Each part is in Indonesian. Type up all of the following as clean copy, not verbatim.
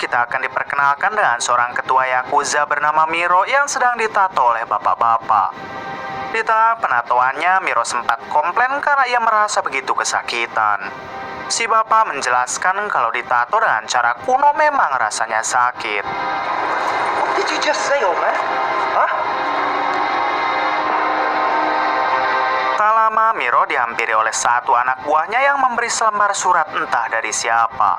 kita akan diperkenalkan dengan seorang ketua Yakuza bernama Miro yang sedang ditato oleh bapak-bapak. Di tengah penatoannya, Miro sempat komplain karena ia merasa begitu kesakitan. Si bapak menjelaskan kalau ditato dengan cara kuno memang rasanya sakit. What did you just say, old man? Huh? Tak lama, Miro dihampiri oleh satu anak buahnya yang memberi selembar surat entah dari siapa.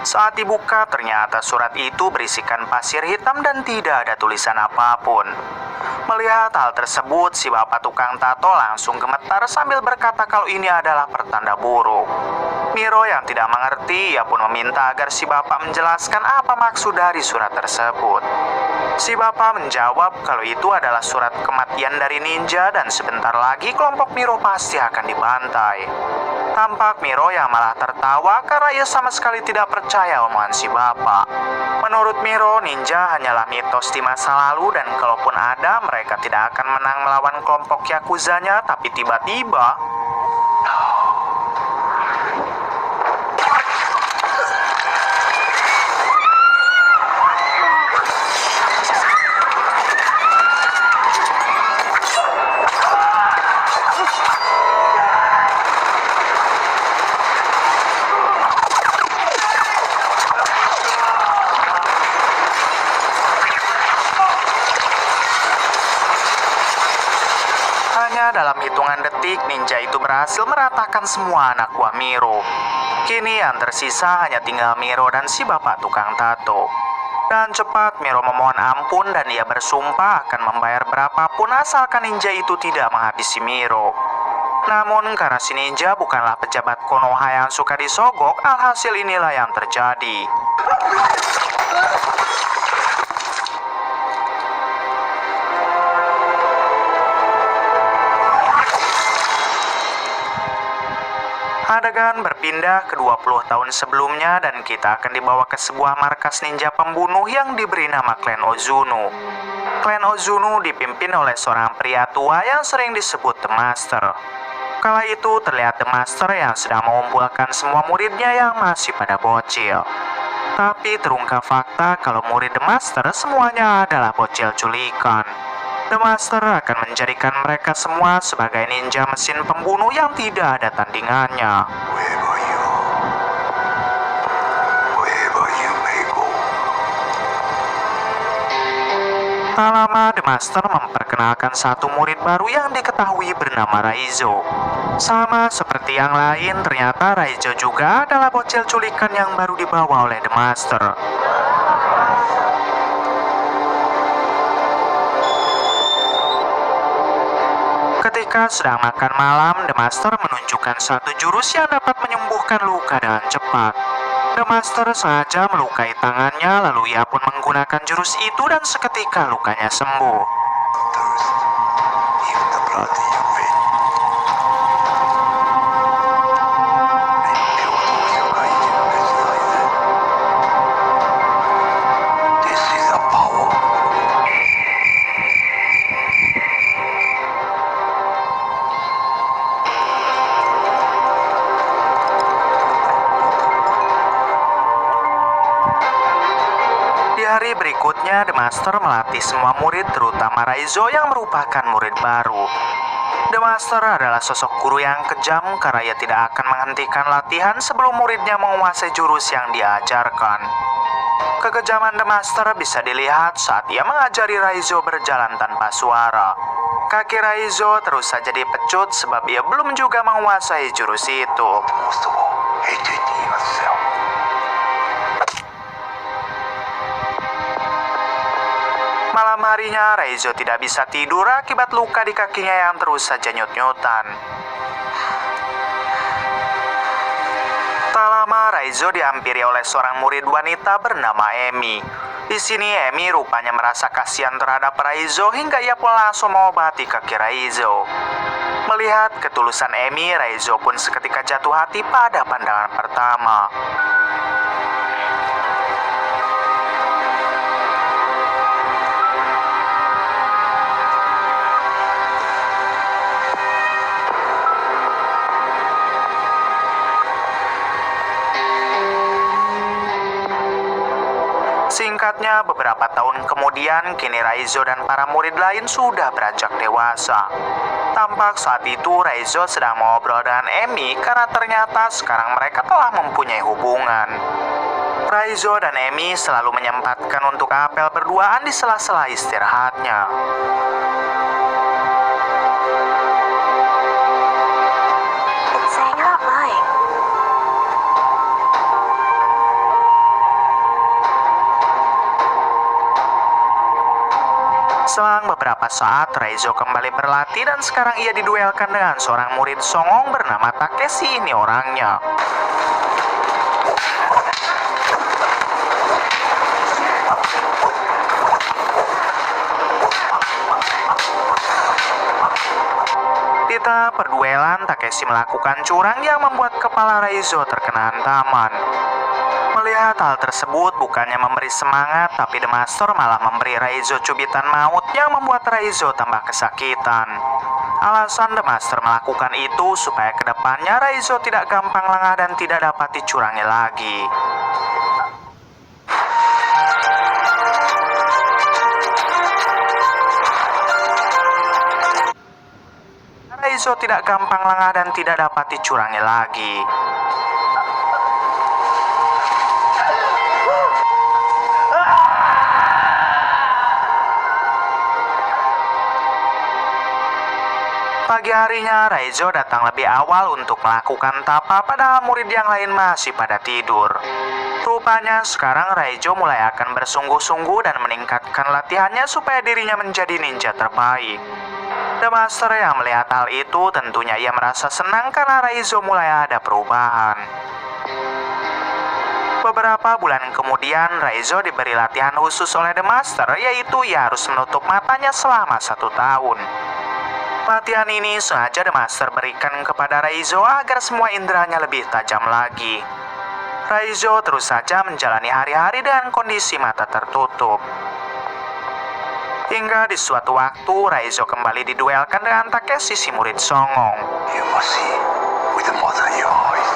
Saat dibuka, ternyata surat itu berisikan pasir hitam dan tidak ada tulisan apapun. Melihat hal tersebut, si bapak tukang tato langsung gemetar sambil berkata kalau ini adalah pertanda buruk. Miro yang tidak mengerti, ia pun meminta agar si bapak menjelaskan apa maksud dari surat tersebut. Si bapak menjawab kalau itu adalah surat kematian dari ninja dan sebentar lagi kelompok Miro pasti akan dibantai. Tampak Miro yang malah tertawa karena ia sama sekali tidak percaya omongan si bapak. Menurut Miro, ninja hanyalah mitos di masa lalu dan kalaupun ada, mereka tidak akan menang melawan kelompok Yakuzanya, tapi tiba-tiba dalam hitungan detik, ninja itu berhasil meratakan semua anak buah Miro. Kini yang tersisa hanya tinggal Miro dan si bapak tukang tato. Dan cepat Miro memohon ampun dan ia bersumpah akan membayar berapapun asalkan ninja itu tidak menghabisi Miro. Namun karena si ninja bukanlah pejabat Konoha yang suka disogok, alhasil inilah yang terjadi. Adegan berpindah ke 20 tahun sebelumnya dan kita akan dibawa ke sebuah markas ninja pembunuh yang diberi nama Klan Ozuno. Klan Ozuno dipimpin oleh seorang pria tua yang sering disebut The Master. Kala itu terlihat The Master yang sedang mengumpulkan semua muridnya yang masih pada bocil. Tapi terungkap fakta kalau murid The Master semuanya adalah bocil culikan. The Master akan menjadikan mereka semua sebagai ninja mesin pembunuh yang tidak ada tandingannya. Tak lama, The Master memperkenalkan satu murid baru yang diketahui bernama Raizo. Sama seperti yang lain, ternyata Raizo juga adalah bocil culikan yang baru dibawa oleh The Master. Ketika sedang makan malam, The Master menunjukkan satu jurus yang dapat menyembuhkan luka dengan cepat. The Master sengaja melukai tangannya, lalu ia pun menggunakan jurus itu dan seketika lukanya sembuh. Di hari berikutnya, The Master melatih semua murid, terutama Raizo yang merupakan murid baru. The Master adalah sosok guru yang kejam karena ia tidak akan menghentikan latihan sebelum muridnya menguasai jurus yang dia ajarkan. Kekejaman The Master bisa dilihat saat ia mengajari Raizo berjalan tanpa suara. Kaki Raizo terus saja dipecut sebab ia belum juga menguasai jurus itu. Malam harinya, Raizo tidak bisa tidur akibat luka di kakinya yang terus saja nyut-nyutan. Tak lama, Raizo dihampiri oleh seorang murid wanita bernama Emi. Di sini, Emi rupanya merasa kasihan terhadap Raizo hingga ia pun langsung mengobati kaki Raizo. Melihat ketulusan Emi, Raizo pun seketika jatuh hati pada pandangan pertama. Karena beberapa tahun kemudian, kini Raizo dan para murid lain sudah beranjak dewasa. Tampak saat itu Raizo sedang mengobrol dengan Emi karena ternyata sekarang mereka telah mempunyai hubungan. Raizo dan Emi selalu menyempatkan untuk apel berduaan di sela-sela istirahatnya. It's saying about lying. Selang beberapa saat, Raizo kembali berlatih dan sekarang ia diduelkan dengan seorang murid songong bernama Takeshi. Ini orangnya. Di tengah perduelan, Takeshi melakukan curang yang membuat kepala Raizo terkena hantaman. Melihat hal tersebut, bukannya memberi semangat, tapi The Master malah memberi Raizo cubitan maut yang membuat Raizo tambah kesakitan. Alasan The Master melakukan itu supaya kedepannya Raizo tidak gampang lengah dan tidak dapat dicurangi lagi. Raizo tidak gampang lengah dan tidak dapat dicurangi lagi. Pagi harinya, Raizo datang lebih awal untuk melakukan tapa padahal murid yang lain masih pada tidur. Rupanya sekarang Raizo mulai akan bersungguh-sungguh dan meningkatkan latihannya supaya dirinya menjadi ninja terbaik. The Master yang melihat hal itu tentunya ia merasa senang karena Raizo mulai ada perubahan. Beberapa bulan kemudian, Raizo diberi latihan khusus oleh The Master, yaitu ia harus menutup matanya selama 1 tahun. Latihan ini sengaja The Master berikan kepada Raizo agar semua inderanya lebih tajam lagi. Raizo terus saja menjalani hari-hari dengan kondisi mata tertutup. Hingga di suatu waktu, Raizo kembali diduelkan dengan Takeshi, si murid songong. You must see with the mother in your eyes.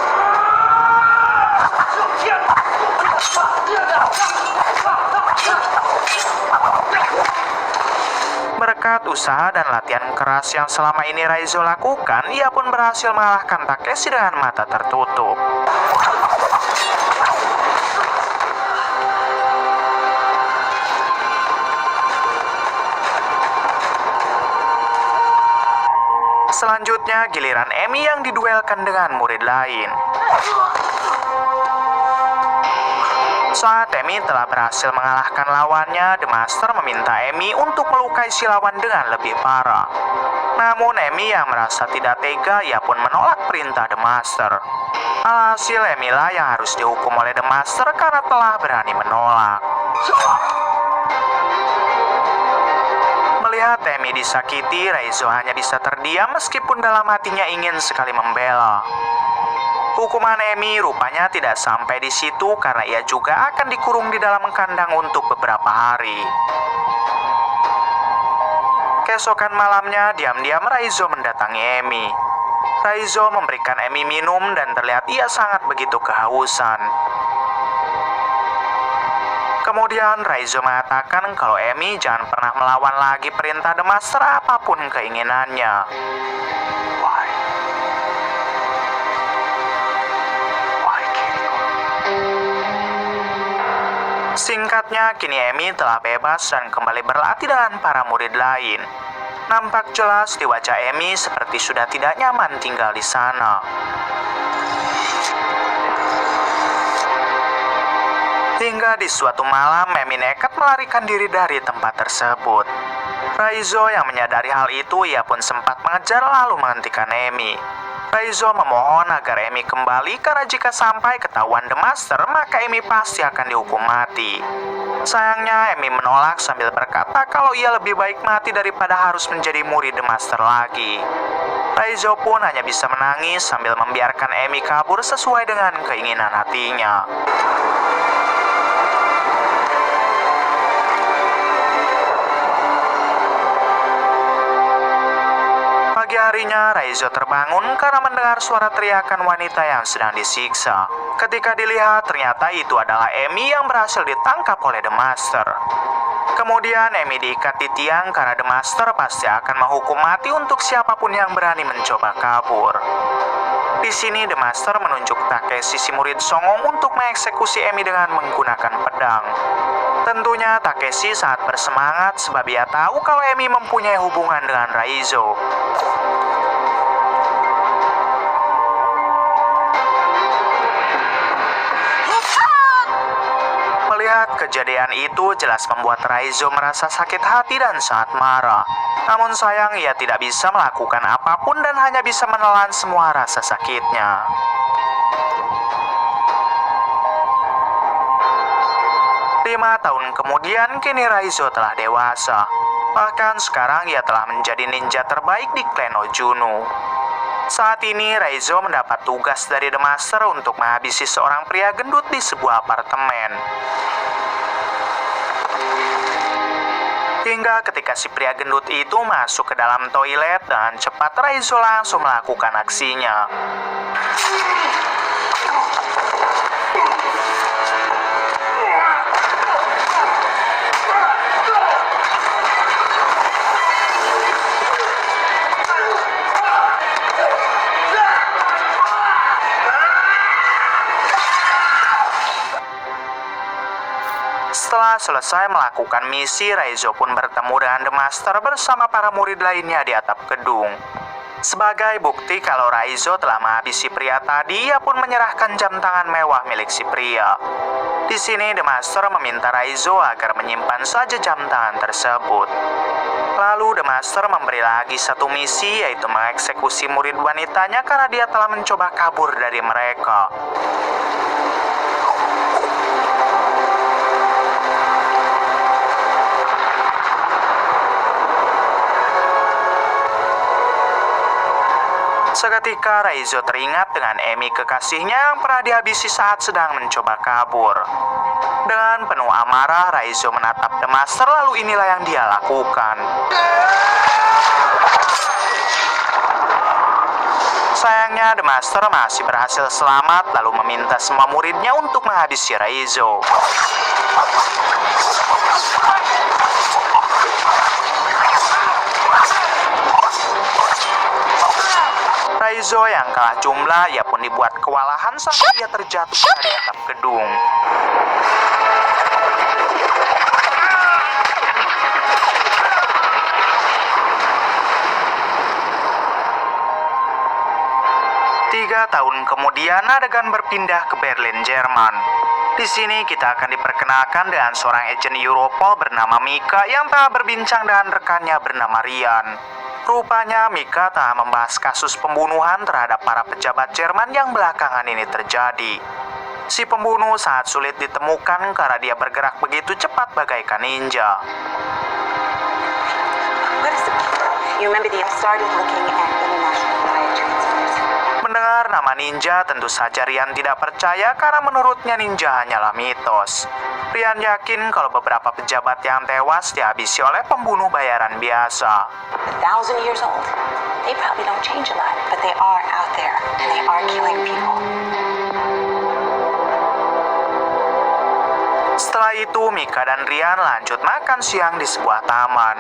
Berkat usaha dan latihan keras yang selama ini Raizo lakukan, ia pun berhasil mengalahkan Takeshi dengan mata tertutup. Selanjutnya, giliran Emi yang diduelkan dengan murid lain. Saat Emi telah berhasil mengalahkan lawannya, The Master meminta Emi untuk melukai si lawan dengan lebih parah. Namun Emi yang merasa tidak tega, ia pun menolak perintah The Master. Alhasil Emi lah yang harus dihukum oleh The Master karena telah berani menolak. Melihat Emi disakiti, Raizo hanya bisa terdiam meskipun dalam hatinya ingin sekali membela. Hukuman Emi rupanya tidak sampai di situ karena ia juga akan dikurung di dalam kandang untuk beberapa hari. Keesokan malamnya, diam-diam Raizo mendatangi Emi. Raizo memberikan Emi minum dan terlihat ia sangat begitu kehausan. Kemudian Raizo mengatakan kalau Emi jangan pernah melawan lagi perintah The Master apapun keinginannya. Why? Why, Kiriko? Singkatnya, kini Emi telah bebas dan kembali berlatih dengan para murid lain. Nampak jelas di wajah Emi seperti sudah tidak nyaman tinggal di sana. Hingga di suatu malam, Emi nekat melarikan diri dari tempat tersebut. Raizo yang menyadari hal itu, ia pun sempat mengejar lalu menghentikan Emi. Raizo memohon agar Emi kembali karena jika sampai ketahuan The Master, maka Emi pasti akan dihukum mati. Sayangnya Emi menolak sambil berkata kalau ia lebih baik mati daripada harus menjadi murid The Master lagi. Raizo pun hanya bisa menangis sambil membiarkan Emi kabur sesuai dengan keinginan hatinya. Pagi harinya, Raizo terbangun karena mendengar suara teriakan wanita yang sedang disiksa. Ketika dilihat, ternyata itu adalah Amy yang berhasil ditangkap oleh The Master. Kemudian Amy diikat di tiang karena The Master pasti akan menghukum mati untuk siapapun yang berani mencoba kabur. Di sini The Master menunjuk Takeshi si murid songong untuk mengeksekusi Amy dengan menggunakan pedang. Tentunya Takeshi sangat bersemangat sebab ia tahu kalau Amy mempunyai hubungan dengan Raizo. Melihat kejadian itu jelas membuat Raizo merasa sakit hati dan sangat marah. Namun sayang ia tidak bisa melakukan apapun dan hanya bisa menelan semua rasa sakitnya. Lima tahun kemudian kini Raizo telah dewasa. Bahkan sekarang ia telah menjadi ninja terbaik di klan Ojunu. Saat ini Raizo mendapat tugas dari The Master untuk menghabisi seorang pria gendut di sebuah apartemen. Hingga ketika si pria gendut itu masuk ke dalam toilet, dengan cepat Raizo langsung melakukan aksinya. Setelah selesai melakukan misi, Raizo pun bertemu dengan The Master bersama para murid lainnya di atap gedung. Sebagai bukti kalau Raizo telah menghabisi pria tadi, ia pun menyerahkan jam tangan mewah milik si pria. Di sini The Master meminta Raizo agar menyimpan saja jam tangan tersebut. Lalu The Master memberi lagi satu misi, yaitu mengeksekusi murid wanitanya karena dia telah mencoba kabur dari mereka. Seketika Raizo teringat dengan Amy kekasihnya yang pernah dihabisi saat sedang mencoba kabur. Dengan penuh amarah, Raizo menatap The Master, lalu inilah yang dia lakukan. Sayangnya The Master masih berhasil selamat, lalu meminta semua muridnya untuk menghabisi Raizo. Raizo yang kalah jumlah, ia pun dibuat kewalahan sampai ia terjatuh dari atap gedung. Tiga tahun kemudian adegan berpindah ke Berlin, Jerman. Di sini kita akan diperkenalkan dengan seorang agen Europol bernama Mika yang telah berbincang dengan rekannya bernama Rian. Rupanya Mika telah membahas kasus pembunuhan terhadap para pejabat Jerman yang belakangan ini terjadi. Si pembunuh sangat sulit ditemukan karena dia bergerak begitu cepat bagaikan ninja. What is the... You remember I started looking at international wire transfers. Mendengar nama ninja, tentu saja Rian tidak percaya karena menurutnya ninja hanyalah mitos. Rian yakin kalau beberapa pejabat yang tewas dihabisi oleh pembunuh bayaran biasa. 1,000 years old. They probably don't change a lot, but they are out there and they are killing people. Setelah itu, Mika dan Rian lanjut makan siang di sebuah taman.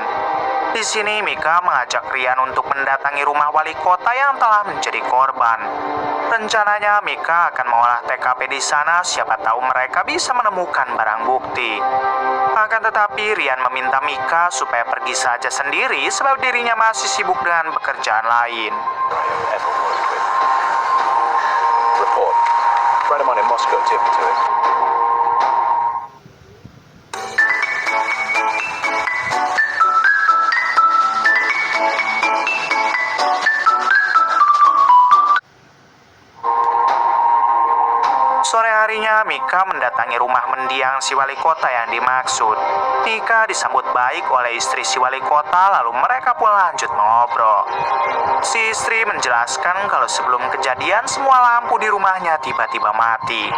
Di sini, Mika mengajak Rian untuk mendatangi rumah wali kota yang telah menjadi korban. Rencananya, Mika akan mengolah TKP di sana, siapa tahu mereka bisa menemukan barang bukti. Akan tetapi, Rian meminta Mika supaya pergi saja sendiri sebab dirinya masih sibuk dengan pekerjaan lain. Report. Friend of mine in Moscow tipped me to it. Sore harinya, Mika mendatangi rumah mendiang si wali kota yang dimaksud. Mika disambut baik oleh istri si wali kota, lalu mereka pun lanjut mengobrol. Si istri menjelaskan kalau sebelum kejadian semua lampu di rumahnya tiba-tiba mati.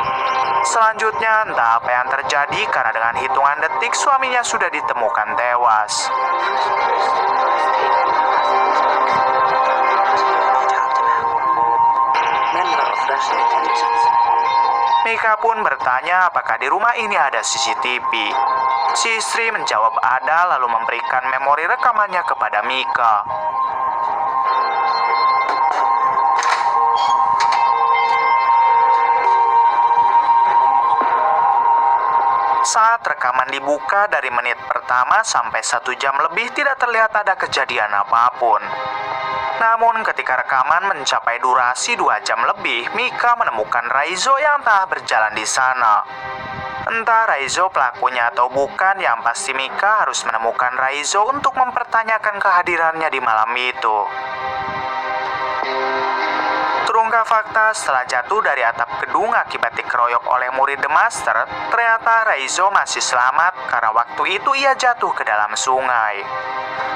Selanjutnya, entah apa yang terjadi karena dengan hitungan detik suaminya sudah ditemukan tewas. Mika pun bertanya apakah di rumah ini ada CCTV. Si istri menjawab ada, lalu memberikan memori rekamannya kepada Mika. Saat rekaman dibuka dari menit pertama sampai 1 jam lebih tidak terlihat ada kejadian apapun. Namun ketika rekaman mencapai durasi 2 jam lebih, Mika menemukan Raizo yang tengah berjalan di sana. Entah Raizo pelakunya atau bukan, yang pasti Mika harus menemukan Raizo untuk mempertanyakan kehadirannya di malam itu. Terungkap fakta, setelah jatuh dari atap gedung akibat dikeroyok oleh murid The Master, ternyata Raizo masih selamat karena waktu itu ia jatuh ke dalam sungai.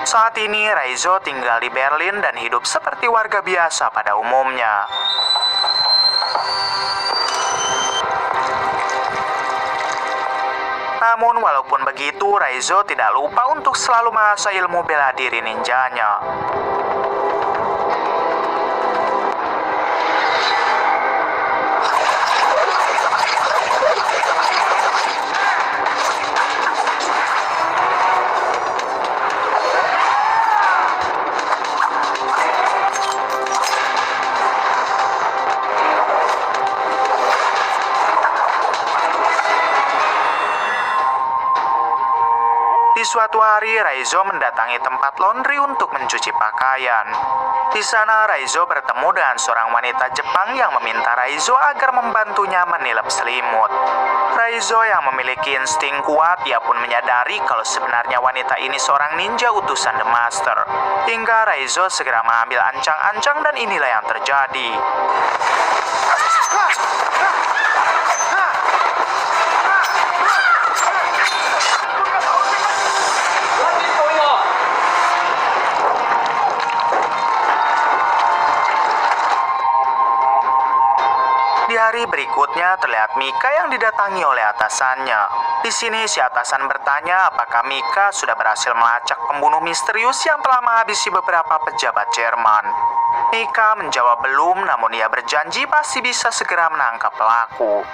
Saat ini Raizo tinggal di Berlin dan hidup seperti warga biasa pada umumnya. Namun walaupun begitu, Raizo tidak lupa untuk selalu mengasah ilmu bela diri ninjanya. Di suatu hari, Raizo mendatangi tempat laundry untuk mencuci pakaian. Di sana, Raizo bertemu dengan seorang wanita Jepang yang meminta Raizo agar membantunya menilep selimut. Raizo yang memiliki insting kuat, ia pun menyadari kalau sebenarnya wanita ini seorang ninja utusan The Master. Hingga Raizo segera mengambil ancang-ancang dan inilah yang terjadi. Di hari berikutnya terlihat Mika yang didatangi oleh atasannya. Di sini si atasan bertanya apakah Mika sudah berhasil melacak pembunuh misterius yang telah menghabisi beberapa pejabat Jerman. Mika menjawab belum, namun ia berjanji pasti bisa segera menangkap pelaku.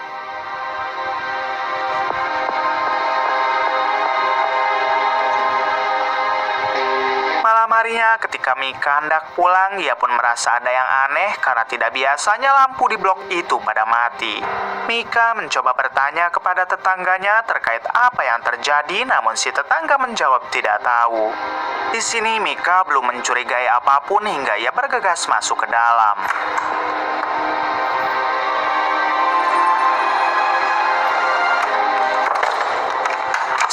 Malam harinya ketika Mika hendak pulang, ia pun merasa ada yang aneh karena tidak biasanya lampu di blok itu pada mati. Mika mencoba bertanya kepada tetangganya terkait apa yang terjadi, namun si tetangga menjawab tidak tahu. Di sini Mika belum mencurigai apapun hingga ia bergegas masuk ke dalam.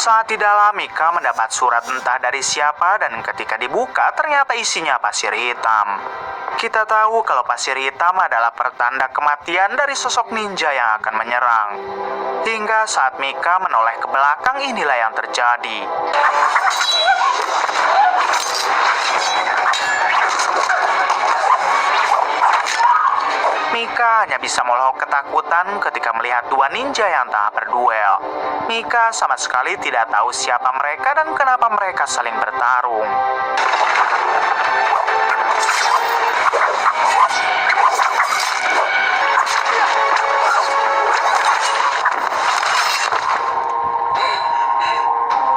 Saat di dalam, Mika mendapat surat entah dari siapa dan ketika dibuka ternyata isinya pasir hitam. Kita tahu kalau pasir hitam adalah pertanda kematian dari sosok ninja yang akan menyerang. Hingga saat Mika menoleh ke belakang, inilah yang terjadi. Mika hanya bisa melohok ketakutan ketika melihat dua ninja yang tengah berduel. Mika sama sekali tidak tahu siapa mereka dan kenapa mereka saling bertarung.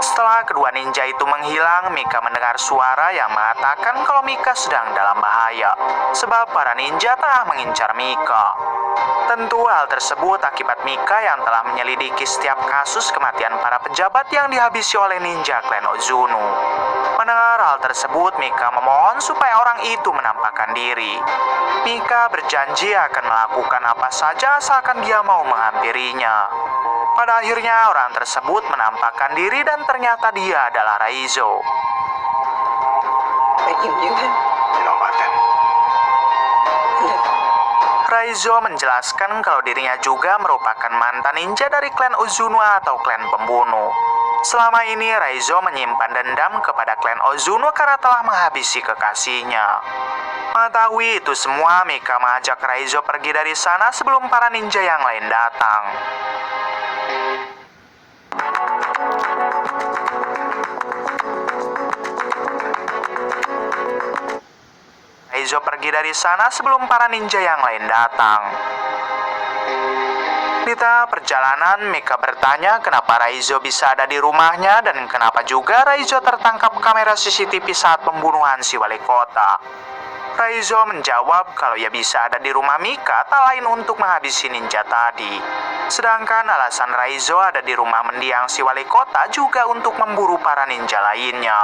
Setelah kedua ninja itu menghilang, Mika mendengar suara yang mengatakan kalau Mika sedang dalam bahaya, sebab para ninja tengah mengincar Mika. Tentu hal tersebut akibat Mika yang telah menyelidiki setiap kasus kematian para pejabat yang dihabisi oleh ninja klan Ozuno. Mendengar hal tersebut, Mika memohon supaya orang itu menampakkan diri. Mika berjanji akan melakukan apa saja asalkan dia mau menghampirinya. Pada akhirnya orang tersebut menampakkan diri dan ternyata dia adalah Raizo. And you knew him? You know about that? No. Raizo menjelaskan kalau dirinya juga merupakan mantan ninja dari klan Ozuno atau klan pembunuh. Selama ini Raizo menyimpan dendam kepada klan Ozuno karena telah menghabisi kekasihnya. Mengetahui itu semua, Mika mengajak Raizo pergi dari sana sebelum para ninja yang lain datang. Raizo pergi dari sana sebelum para ninja yang lain datang. Di tengah perjalanan, Mika bertanya kenapa Raizo bisa ada di rumahnya dan kenapa juga Raizo tertangkap kamera CCTV saat pembunuhan si wali kota. Raizo menjawab kalau ia bisa ada di rumah Mika tak lain untuk menghabisi ninja tadi. Sedangkan alasan Raizo ada di rumah mendiang si wali kota juga untuk memburu para ninja lainnya.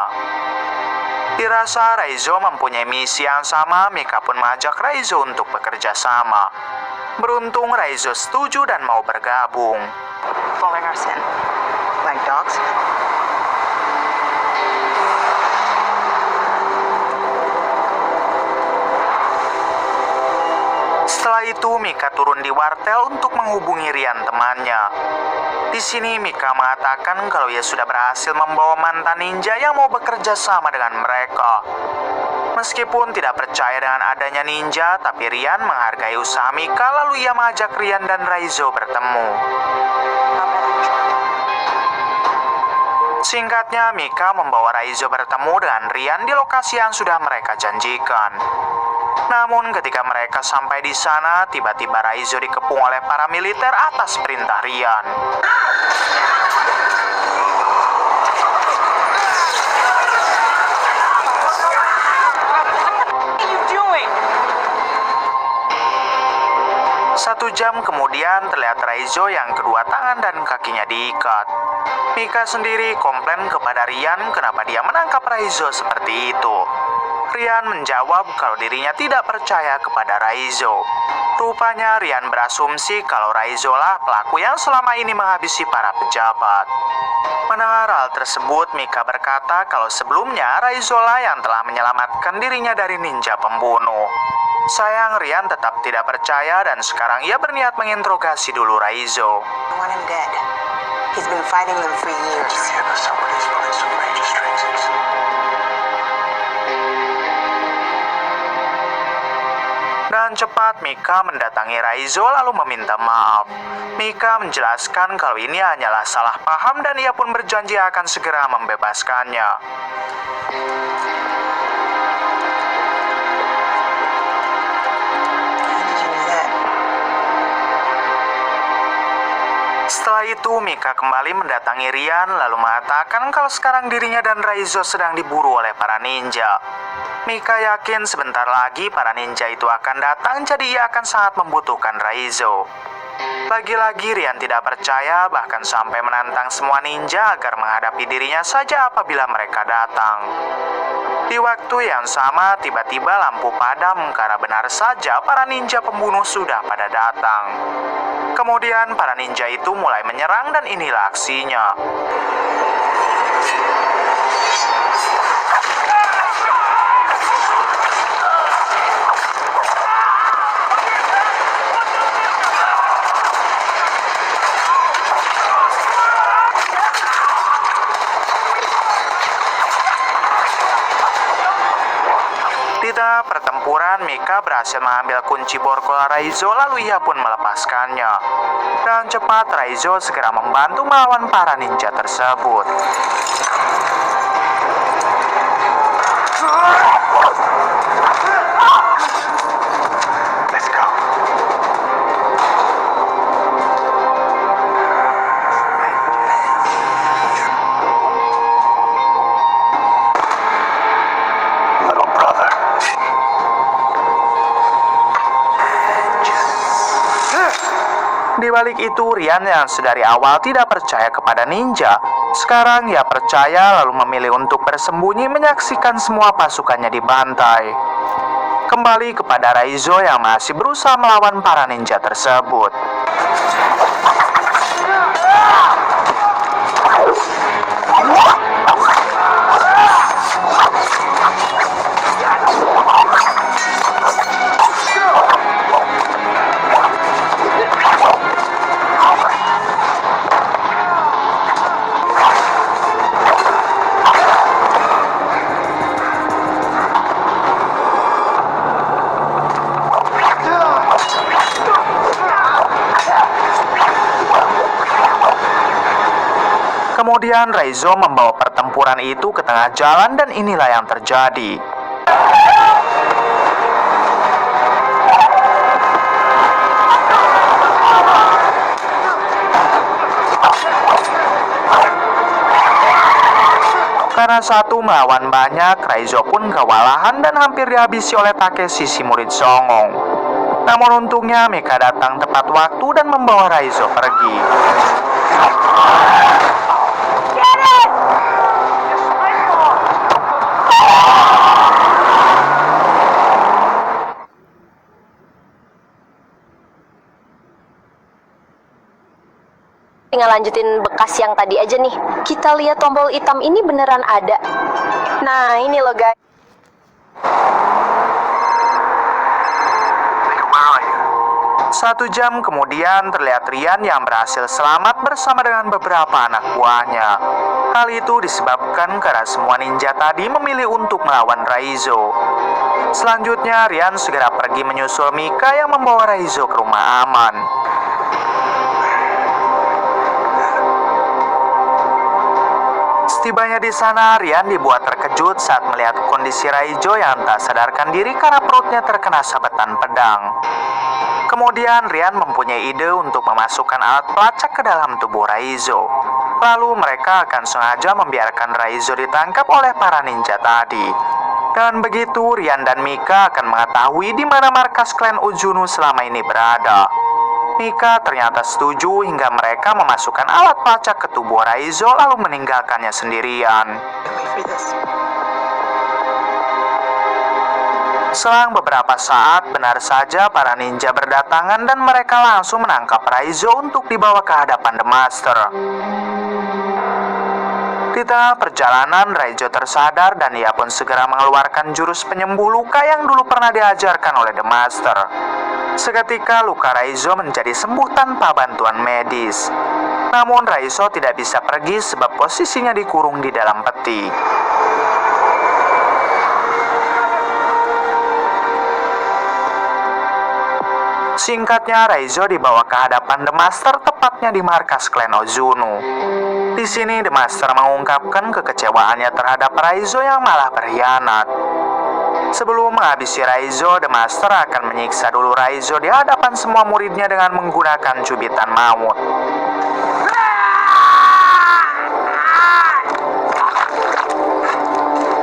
Dirasa Raizo mempunyai misi yang sama, Mika pun mengajak Raizo untuk bekerja sama. Beruntung Raizo setuju dan mau bergabung. Following our sin. Like dogs. Setelah itu Mika turun di wartel untuk menghubungi Rian temannya. Di sini Mika mengatakan kalau ia sudah berhasil membawa mantan ninja yang mau bekerja sama dengan mereka. Meskipun tidak percaya dengan adanya ninja, tapi Rian menghargai usaha Mika, lalu ia mengajak Rian dan Raizo bertemu. Singkatnya, Mika membawa Raizo bertemu dengan Rian di lokasi yang sudah mereka janjikan. Namun ketika mereka sampai di sana, tiba-tiba Raizo dikepung oleh para militer atas perintah Rian. Satu jam kemudian terlihat Raizo yang kedua tangan dan kakinya diikat. Mika sendiri komplain kepada Rian kenapa dia menangkap Raizo seperti itu. Rian menjawab kalau dirinya tidak percaya kepada Raizo. Rupanya Rian berasumsi kalau Raizo lah pelaku yang selama ini menghabisi para pejabat. Mendengar hal tersebut, Mika berkata kalau sebelumnya Raizo lah yang telah menyelamatkan dirinya dari ninja pembunuh. Sayang Rian tetap tidak percaya dan sekarang ia berniat menginterogasi dulu Raizo. I want him dead. He's been fighting them for years. Dan cepat Mika mendatangi Raizo lalu meminta maaf. Mika menjelaskan kalau ini hanyalah salah paham dan ia pun berjanji akan segera membebaskannya. Setelah itu Mika kembali mendatangi Rian lalu mengatakan kalau sekarang dirinya dan Raizo sedang diburu oleh para ninja. Mika yakin sebentar lagi para ninja itu akan datang, jadi ia akan sangat membutuhkan Raizo. Lagi-lagi Rian tidak percaya, bahkan sampai menantang semua ninja agar menghadapi dirinya saja apabila mereka datang. Di waktu yang sama, tiba-tiba lampu padam karena benar saja para ninja pembunuh sudah pada datang. Kemudian para ninja itu mulai menyerang dan inilah aksinya. Di tengah pertempuran, Mika berhasil mengambil kunci borgol Raizo lalu ia pun melepaskannya. Dan cepat Raizo segera membantu melawan para ninja tersebut. Let's go. Little brother. Di balik itu, Rian yang sedari awal tidak percaya kepada ninja, sekarang ia percaya lalu memilih untuk bersembunyi menyaksikan semua pasukannya dibantai. Kembali kepada Raizo yang masih berusaha melawan para ninja tersebut. Kemudian Raizo membawa pertempuran itu ke tengah jalan dan inilah yang terjadi. Karena satu melawan banyak, Raizo pun kewalahan dan hampir dihabisi oleh Takeshi si murid songong. Namun untungnya Mika datang tepat waktu dan membawa Raizo pergi. Tinggal lanjutin bekas yang tadi aja nih. Kita lihat tombol hitam ini beneran ada. Nah, ini loh guys. Satu jam kemudian terlihat Rian yang berhasil selamat bersama dengan beberapa anak buahnya. Hal itu disebabkan karena semua ninja tadi memilih untuk melawan Raizo. Selanjutnya Rian segera pergi menyusul Mika yang membawa Raizo ke rumah aman. Setibanya di sana, Rian dibuat terkejut saat melihat kondisi Raizo yang tak sadarkan diri karena perutnya terkena sabetan pedang. Kemudian Rian mempunyai ide untuk memasukkan alat pelacak ke dalam tubuh Raizo. Lalu mereka akan sengaja membiarkan Raizo ditangkap oleh para ninja tadi. Dengan begitu, Rian dan Mika akan mengetahui di mana markas klan Uzunu selama ini berada. Mika ternyata setuju hingga mereka memasukkan alat pelacak ke tubuh Raizo lalu meninggalkannya sendirian. Selang beberapa saat, benar saja para ninja berdatangan dan mereka langsung menangkap Raizo untuk dibawa ke hadapan The Master. Di tengah perjalanan, Raizo tersadar dan ia pun segera mengeluarkan jurus penyembuh luka yang dulu pernah diajarkan oleh The Master. Seketika luka Raizo menjadi sembuh tanpa bantuan medis. Namun Raizo tidak bisa pergi sebab posisinya dikurung di dalam peti. Singkatnya, Raizo dibawa ke hadapan The Master tepatnya di markas klan Uzunu. Di sini The Master mengungkapkan kekecewaannya terhadap Raizo yang malah berkhianat. Sebelum menghabisi Raizo, The Master akan menyiksa dulu Raizo di hadapan semua muridnya dengan menggunakan cubitan maut.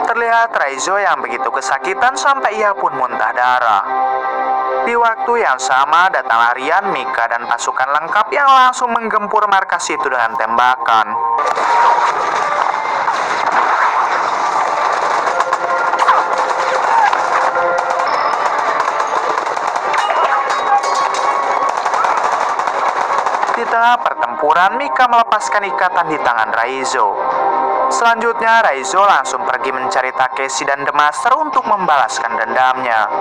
Terlihat Raizo yang begitu kesakitan sampai ia pun muntah darah. Di waktu yang sama, datanglah Rian, Mika, dan pasukan lengkap yang langsung menggempur markas itu dengan tembakan. Di tengah pertempuran, Mika melepaskan ikatan di tangan Raizo. Selanjutnya, Raizo langsung pergi mencari Takeshi dan The Master untuk membalaskan dendamnya.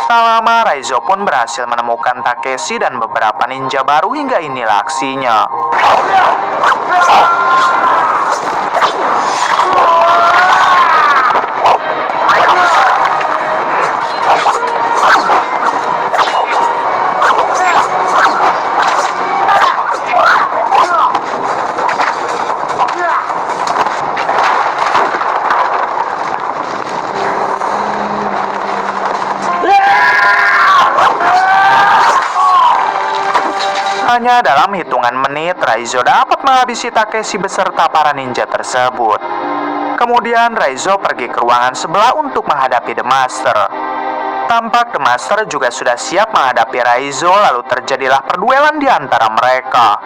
Tak lama, Raizo pun berhasil menemukan Takeshi dan beberapa ninja baru hingga inilah aksinya. Hanya dalam hitungan menit, Raizo dapat menghabisi Takeshi beserta para ninja tersebut. Kemudian Raizo pergi ke ruangan sebelah untuk menghadapi The Master. Tampak The Master juga sudah siap menghadapi Raizo, lalu terjadilah perduelan di antara mereka.